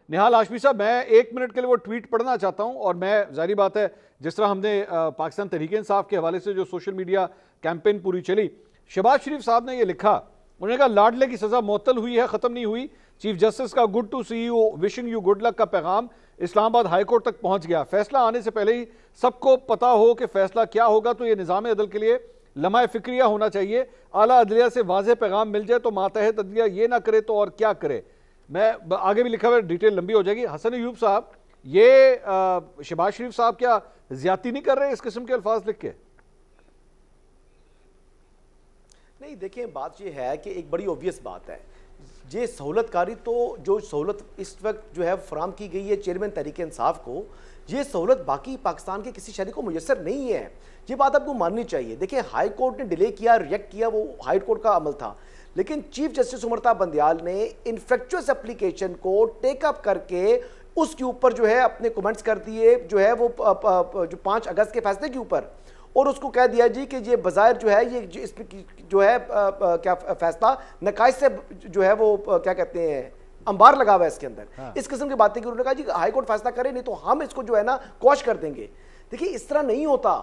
निहाल हाशमी साहब, मैं 1 मिनट के लिए वो ट्वीट पढ़ना चाहता हूं, और मैं जाहिर बात है जिस तरह हमने पाकिस्तान तहरीक इंसाफ के हवाले से जो सोशल मीडिया कैंपेन पूरी चली, शहबाज शरीफ साहब ने ये लिखा, उन्होंने कहा लाडले की सजा मुअत्तल हुई है, खत्म नहीं हुई। चीफ जस्टिस का good to see you, wishing you good luck का पैगाम इस्लामाबाद हाईकोर्ट तक पहुंच गया। फैसला आने से पहले ही सबको पता हो कि फैसला क्या होगा, तो यह निज़ाम अदल के लिए लम्हा फिक्रिया होना चाहिए। आला अदलिया से वाज़ेह पैगाम मिल जाए तो मातहत अदलिया ये ना करे तो और क्या करे। मैं आगे भी लिखा हुआ, डिटेल लंबी हो जाएगी। हसन अयूब साहब, ये शहबाज शरीफ साहब क्या ज्यादती नहीं कर रहे इस किस्म के अल्फाज लिख के? नहीं, देखिए बात ये है कि एक बड़ी ऑब्वियस बात है, ये सहूलतकारी तो जो सहूलत इस वक्त जो है फराम की गई है चेयरमैन तहरीक इंसाफ को, ये सहूलत बाकी पाकिस्तान के किसी शहरी को मुयसर नहीं है। ये बात आपको माननी चाहिए। देखिए हाई कोर्ट ने डिले किया, रिजेक्ट किया, वो हाई कोर्ट का अमल था, लेकिन चीफ जस्टिस उमरता बंदियाल ने इनफेक्चुअस एप्लीकेशन को टेकअप करके उसके ऊपर जो है अपने कमेंट्स कर दिए, जो है वो जो 5 अगस्त के फैसले के ऊपर, और उसको कह दिया जी कि ये बज़ाहिर जो है ये इस जो है क्या फैसला नकाइज से जो है वो क्या कहते हैं अंबार लगा हुआ है इसके अंदर। हाँ। इस किस्म की बातें की उन्होंने कहा जी हाई कोर्ट फैसला करे, नहीं तो हम इसको जो है ना क्वॉश कर देंगे। देखिए इस तरह नहीं होता,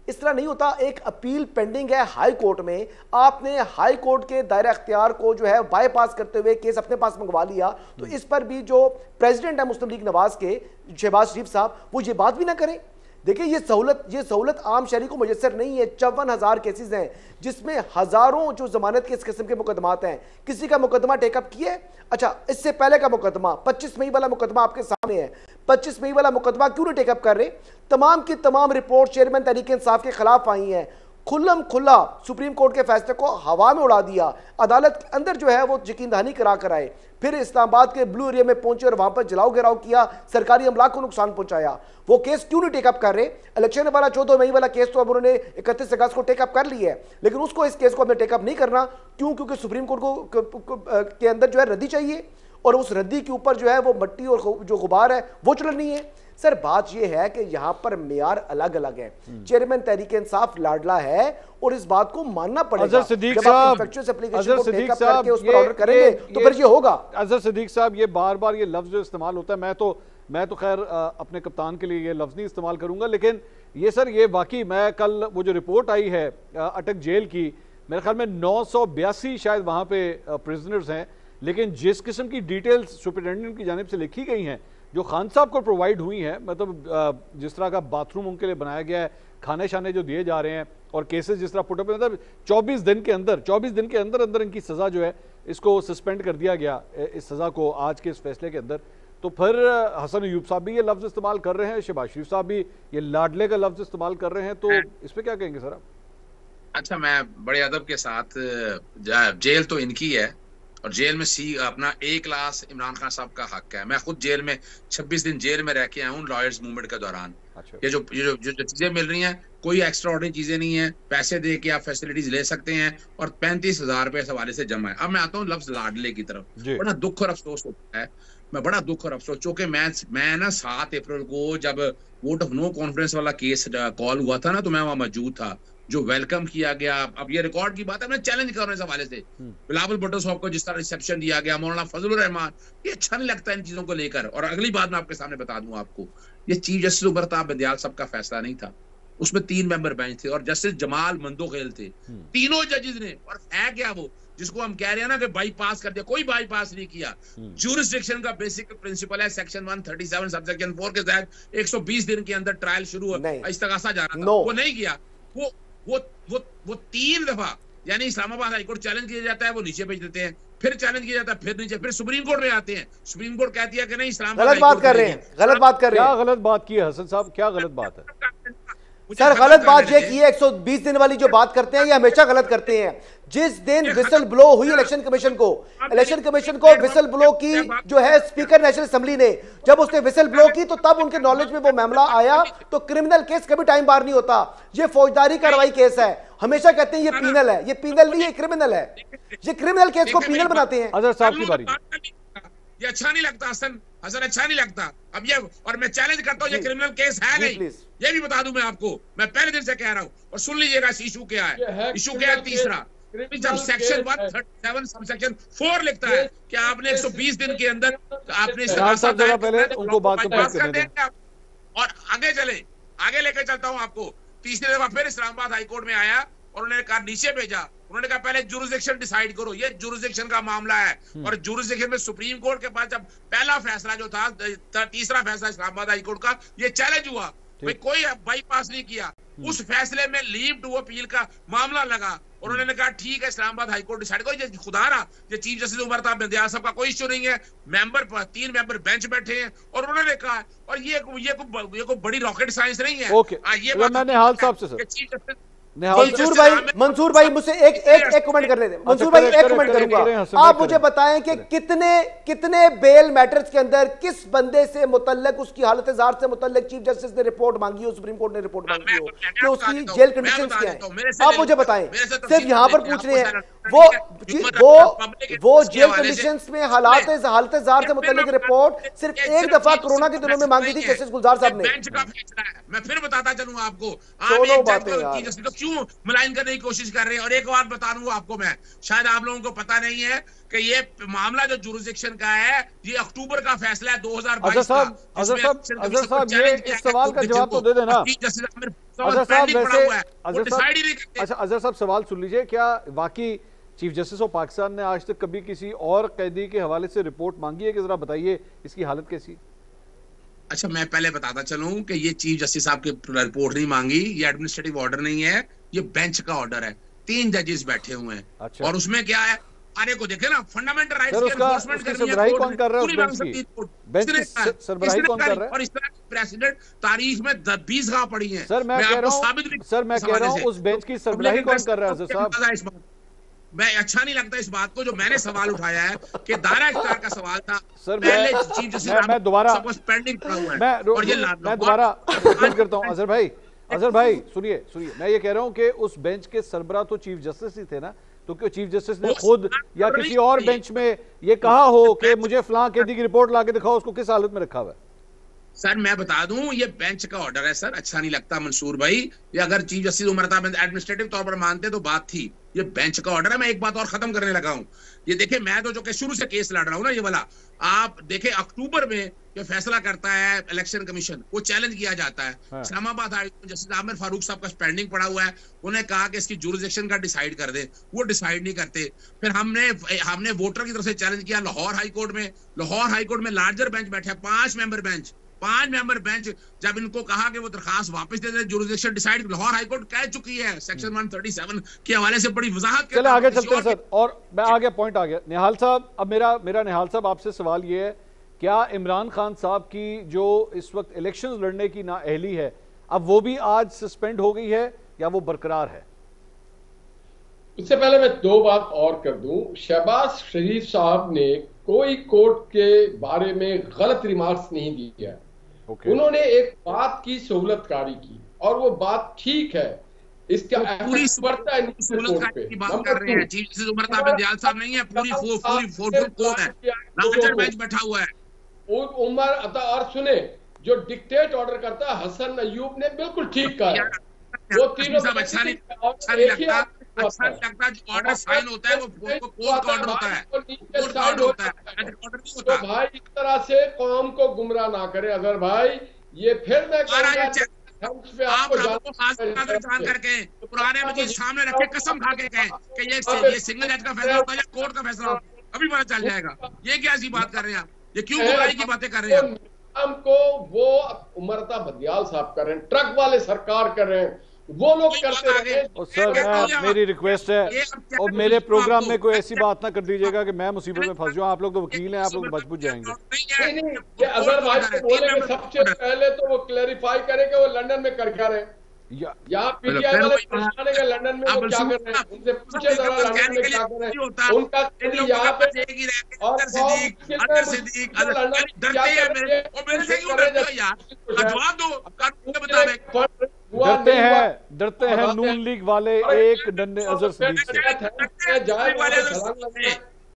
इस तरह नहीं होता। एक अपील पेंडिंग है हाई कोर्ट में, आपने हाई कोर्ट के दायरा अख्तियार को जो है बाईपास करते हुए केस अपने पास मंगवा लिया, तो इस पर भी जो प्रेसिडेंट है मुस्लिम लीग नवाज के शहबाज शरीफ साहब, वो ये बात भी ना करें। देखिए ये सहूलत आम शहरी को मुयसर नहीं है। 54,000 केसेस हैं जिसमें हजारों जो जमानत के इस किस्म के मुकदमात हैं। किसी का मुकदमा टेकअप किए? अच्छा, इससे पहले का मुकदमा 25 मई वाला मुकदमा आपके सामने है, 25 मई वाला मुकदमा क्यों नहीं टेकअप कर रहे? तमाम की तमाम रिपोर्ट चेयरमैन तहरीक इंसाफ के खिलाफ आई हैं, खुल्लम खुल्ला सुप्रीम कोर्ट के फैसले को हवा में उड़ा दिया, अदालत के अंदर जो है वो यकीन दहानी करा कर आए, फिर इस्लामाबाद के ब्लू एरिया में पहुंचे और वहां पर जलाओ गिराव किया, सरकारी अमला को नुकसान पहुंचाया। वो केस क्यों नहीं टेकअप कर रहे? इलेक्शन वाला 14 मई वाला केस तो अब उन्होंने 31 अगस्त को टेकअप कर लिया है, लेकिन उसको इस केस को हमें टेकअप नहीं करना। क्यों? क्योंकि सुप्रीम कोर्ट को के अंदर जो है रद्दी चाहिए, और उस रद्दी के ऊपर जो है वो मट्टी और जो गुबार है वो चलनी है। सर बात यह है कि यहां पर मेयार अलग अलग है। चेयरमैन तहरीक इंसाफ लाडला है और इस बात को मानना पड़ेगा। अजहर सिद्दीक साहब, तो फिर ये होगा। अजहर सिद्दीक साहब, ये बार बार ये लफ्ज जो इस्तेमाल होता है, मैं तो खैर अपने कप्तान के लिए ये लफ्ज नहीं इस्तेमाल करूंगा, लेकिन ये सर ये वाकई, मैं कल वो जो रिपोर्ट आई है अटक जेल की, मेरे ख्याल में 982 शायद वहां पे प्रिजनर्स हैं, लेकिन जिस किस्म की डिटेल्स सुपरिटेंडेंट की जानिब से लिखी गई हैं, जो खान साहब को प्रोवाइड हुई हैं, मतलब जिस तरह का बाथरूम उनके लिए बनाया गया है, खाने शाने जो दिए जा रहे हैं, और केसेस जिस तरह पुटअप, मतलब 24 दिन के अंदर अंदर इनकी सज़ा जो है इसको सस्पेंड कर दिया गया, इस सज़ा को आज के इस फैसले के अंदर। तो फिर हसन अयूब साहब भी ये लफ्ज़ इस्तेमाल कर रहे हैं, शहबाज शरीफ साहब भी ये लाडले का लफ्ज़ इस्तेमाल कर रहे हैं, तो इस पर क्या कहेंगे सर आप? अच्छा, मैं बड़े अदब के साथ, जेल तो इनकी है और जेल में अपना A क्लास इमरान खान साहब का हक है। मैं खुद जेल में 26 दिन जेल में रह के आया हूँ लॉयर्स मूवमेंट के दौरान। अच्छा। ये जो चीजें मिल रही हैं, कोई एक्स्ट्रा ऑर्डिनरी चीजें नहीं है, पैसे दे के आप फैसिलिटीज ले सकते हैं, और 35,000 रुपए इस हवाले से जमा है। अब मैं आता हूँ लफ्ज लाडले की तरफ। बड़ा दुख और अफसोस होता है, मैं बड़ा दुख और अफसोस, चूंकि मैं ना 7 अप्रैल को जब वोट ऑफ नो कॉन्फिडेंस वाला केस कॉल हुआ था ना, तो मैं वहां मौजूद था, जो वेलकम किया गया। अब ये रिकॉर्ड की बात है, मैं चैलेंज कर रहा हूं इस हवाले से। बिलावल भुट्टो साहब को जिस तरह रिसेप्शन दिया गया, मौलाना फजलुर रहमान, ये अच्छा नहीं लगता इन चीजों को लेकर। और अगली बात मैं आपके सामने बता दूं आपको, ये चीफ जस्टिस उमरता बंदियाल साहब का फैसला नहीं था, उसमें 3 मेंबर बेंच थे और जस्टिस जमाल मंदोखेल थे, तीनों जजेस ने। और है क्या वो जिसको हम कह रहे हैं ना कि बाईपास कर दिया, कोई बाईपास नहीं किया। ज्यूरिसडिक्शन का बेसिक प्रिंसिपल है सेक्शन 137 सबसेक्शन 4 के तहत 120 दिन के अंदर ट्रायल शुरू इस्तगासा जाना था, वो नहीं किया। वो 3 दफा, यानी इस्लामाबाद हाईकोर्ट चैलेंज किया जाता है, वो नीचे भेज देते हैं, फिर चैलेंज किया जाता है, फिर नीचे, फिर सुप्रीम कोर्ट में आते हैं, सुप्रीम कोर्ट कहती है कि नहीं इस्लामाबाद गलत बात कर रहे हैं, गलत बात कर रहे हैं। क्या गलत बात की है हसन साहब, क्या गलत बात है सर? गलत बात ये की है 120 दिन वाली जो बात करते हैं, ये हमेशा गलत करते हैं। जिस दिन विसल ब्लो हुई इलेक्शन कमीशन को विसल ब्लो की जो है स्पीकर नेशनल असेंबली ने, जब उसने विसल ब्लो की तो तब उनके नॉलेज में वो मामला आया। तो क्रिमिनल केस कभी टाइम बार नहीं होता, ये फौजदारी कार्रवाई केस है। हमेशा कहते हैं ये पीनल है, ये पीनल नहीं है, क्रिमिनल है। ये क्रिमिनल केस को पीनल बनाते हैं। अजहर साहब की बारी। ये अच्छा नहीं लगता हसन, अच्छा नहीं लगता। अब ये, और मैं चैलेंज करता हूँ, ये क्रिमिनल केस है नहीं, ये भी बता दूं मैं आपको, मैं पहले दिन से कह रहा हूँ। और सुन लीजिएगा इस इशू क्या है। इशू क्या है? तीसरा, जब सेक्शन 137 सबसेक्शन 4 लिखता है कि आपने 120 दिन के अंदर आपने पहले उनको बात कर देंगे और आगे चले, आगे लेकर चलता हूं आपको। तीसरी दफा फिर इस्लामाबाद हाईकोर्ट में आया और उन्होंने कहा नीचे भेजा, उन्होंने कहा पहले जुरिसडिक्शन डिसाइड करो, ये जुरिसडिक्शन का मामला है। और जुरिसडिक्शन में सुप्रीम कोर्ट के पास जब पहला फैसला जो था, तीसरा फैसला इस्लामाबाद हाईकोर्ट का, ये चैलेंज हुआ, भाई कोई बाईपास नहीं किया। उस फैसले में लीव टू अपील का मामला लगा और उन्होंने कहा ठीक है इस्लामाबाद हाईकोर्ट डिसाइड करो। खुदा रहा ये चीफ जस्टिस उमर अता बंदियाल साहब का कोई इश्यू नहीं है, मेंबर 3 मेंबर बेंच बैठे हैं और उन्होंने कहा, और ये कोई बड़ी रॉकेट साइंस नहीं है। ये मैंने हाल साहब से चीफ जस्टिस मंसूर भाई मुझसे एक कमेंट कर रहे थे। मंसूर भाई एक कमेंट करूंगा, आप मुझे बताएं कि कितने बेल मैटर्स के अंदर किस बंदे से मुतल्लिक, उसकी हालत जार से मुतल्लिक चीफ जस्टिस ने रिपोर्ट मांगी हो, सुप्रीम कोर्ट ने रिपोर्ट मांगी हो कि उसकी जेल कंडीशंस क्या है, आप मुझे बताएं। सिर्फ यहां पर पूछ रहे हैं वो जेल कंडीशंस में हालत जार से मुतल्लिक रिपोर्ट सिर्फ एक दफा कोरोना के दिनों में मांगी थी जस्टिस गुलजार साहब ने। मैं फिर बताता चलूं आपको, दोनों बातें क्यों मलाइन करने की कोशिश कर रहे हैं। और एक बात बता दूं आपको मैं, शायद आप लोगों को पता नहीं है कि ये मामला जो जुरिसडिक्शन का है, ये अक्टूबर का फैसला है 2022 का। अजहर साहब ये इस सवाल का जवाब तो दे देना। अजहर साहब सवाल सुन लीजिए, क्या वाकई चीफ जस्टिस ऑफ पाकिस्तान ने आज तक कभी किसी और कैदी के हवाले से रिपोर्ट मांगी है कि जरा बताइए इसकी हालत कैसी? अच्छा, मैं पहले बताता चलूं कि ये चीफ जस्टिस साहब की रिपोर्ट नहीं मांगी, ये एडमिनिस्ट्रेटिव ऑर्डर नहीं है, ये बेंच का ऑर्डर है। 3 जजेस बैठे हुए हैं। अच्छा। और उसमें क्या है, आने को देखे ना, फंडामेंटल राइट्स की एनफोर्समेंट करनी है। सरबराही कौन कर रहा है उस बेंच की? बेंच की सरबराही कौन कर रहा है? और इस तरह प्रेसिडेंट तारीख में 20 गाह पड़ी हैं। सर मैं कह रहा हूं उस बेंच की सरबराही कौन कर रहा है साहब? मैं अच्छा नहीं लगता इस बात को जो मैंने सवाल उठाया है कि दायरा इख्तियार का सवाल था। सर मैं दोबारा पेंडिंग पड़ा हुआ है मैं दोबारा करता हूं। अजहर भाई सुनिए, मैं ये कह रहा हूं कि उस बेंच के सरबराह तो चीफ जस्टिस ही थे ना, तो क्यों चीफ जस्टिस ने खुद या किसी और बेंच में ये कहा हो कि मुझे फलां कैदी की रिपोर्ट लाके दिखाओ, उसको किस हालत में रखा हुआ है? सर मैं बता दूं, ये बेंच का ऑर्डर है सर, अच्छा नहीं लगता मंसूर भाई। ये अगर chief justice Umar Ata administrative तौर पर मानते तो बात थी, ये बेंच का ऑर्डर है। मैं एक बात और खत्म करने लगा हूं, ये देखिए मैं तो जो कि शुरू से केस लड़ रहा हूं ना ये वाला, आप देखे अक्टूबर में जो फैसला करता है इलेक्शन कमीशन, वो चैलेंज किया जाता है। इस्लामाबाद जस्टिस आमिर फारूक साहब का पेंडिंग पड़ा हुआ है, उन्हें कहा कि इसकी जुरिसडिक्शन का डिसाइड कर दे, वो डिसाइड नहीं करते। फिर हमने वोटर की तरफ से चैलेंज किया लाहौर हाईकोर्ट में लार्जर बेंच बैठा है, 5 मेंबर बेंच जब इनको कहा कि वो दरखास्त वापस दे दे, जुरिसडिक्शन डिसाइड लाहौर हाईकोर्ट कह चुकी है सेक्शन 137 के हवाले से बड़ी वजाहत। चले आगे चलते हैं सर, और मैं आ गया पॉइंट आ गया। निहाल साहब, अब मेरा निहाल साहब आपसे सवाल ये है, क्या इमरान खान साहब की जो इस वक्त इलेक्शंस लड़ने की नाअहली है, अब वो भी आज सस्पेंड हो गई है या वो बरकरार है? इससे पहले मैं 2 बात और कर दूं। शहबाज शरीफ साहब ने कोई कोर्ट के बारे में गलत रिमार्क्स नहीं दिया। उन्होंने एक बात की सहूलतकारी की और वो बात ठीक है, इसका पूरी बढ़ता है की बात कर रहे हैं। चीफ जस्टिस उमर अता बंदियाल साहब नहीं है, पूरी कोर्ट है, लार्जर बेंच बैठा हुआ है उमर अता। और सुने, जो डिक्टेट ऑर्डर करता है हसन अयूब ने बिल्कुल ठीक कहा, वो तीनों अच्छा नहीं लगता जो ऑर्डर साइन होता है वो कोर्ट का ऑर्डर होता है, कोर्ट का ऑर्डर होता है, ऑर्डर नहीं होता। तो भाई इस तरह से कौम को गुमराह ना करे अजहर भाई। ये फिर मैं जान करके पुराने मजीद सामने रखे कसम खा के कहें कि ये सिंगल जज का फैसला होता है या कोर्ट का फैसला होता है, अभी पता चल जाएगा। ये क्या ऐसी बात कर रहे हैं आप, ये क्यों बुराई की बातें कर रहे हैं? हमको वो उमर अता बंदियाल साहब कर रहे हैं, ट्रक वाले सरकार कर रहे हैं, वो लोग करते रहे। सर मेरी रिक्वेस्ट है, और मेरे प्रोग्राम में कोई ऐसी बात ना कर दीजिएगा कि मैं मुसीबत में फंस जाऊं। आप लोग तो वकील हैं, आप लोग बच बुझ जाएंगे। नहीं, ये अजहर भाई को बोलेंगे सबसे पहले तो वो क्लैरिफाई करे कि वो लंदन में कर क्या रहे, यहाँ पीटीआई वाले परेशान है लंदन में वो क्या कर रहे हैं, उनसे पूछे जरा लंदन में क्या कर रहे हैं। उनका यहाँ पे डरते हैं नून लीग वाले एक डंडे अजहर सदीक से।